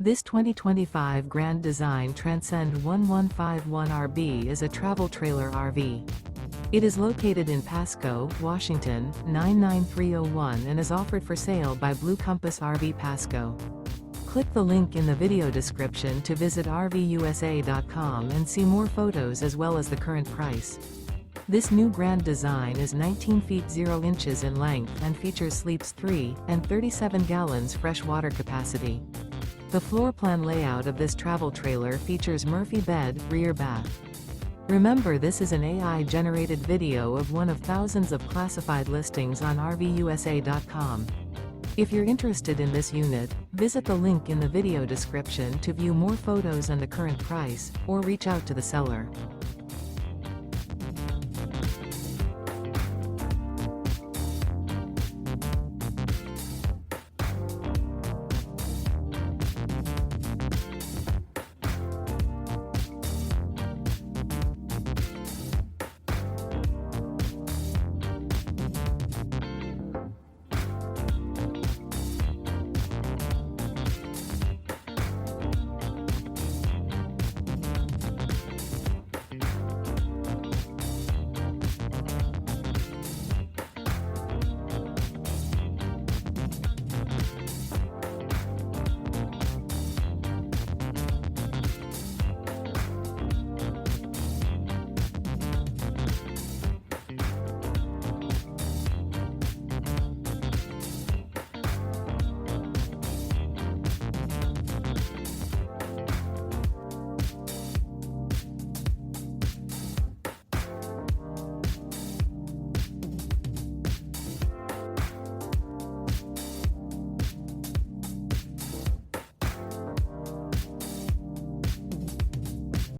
This 2025 Grand Design Transcend One 151 RB is a travel trailer RV. It is located in Pasco, Washington, 99301 and is offered for sale by Blue Compass RV Pasco. Click the link in the video description to visit RVUSA.com and see more photos as well as the current price. This new Grand Design is 19 feet 0 inches in length and features sleeps 3 and 37 gallons fresh water capacity. The floor plan layout of this travel trailer features Murphy bed, rear bath. Remember, this is an AI-generated video of one of thousands of classified listings on RVUSA.com. If you're interested in this unit, visit the link in the video description to view more photos and the current price, or reach out to the seller.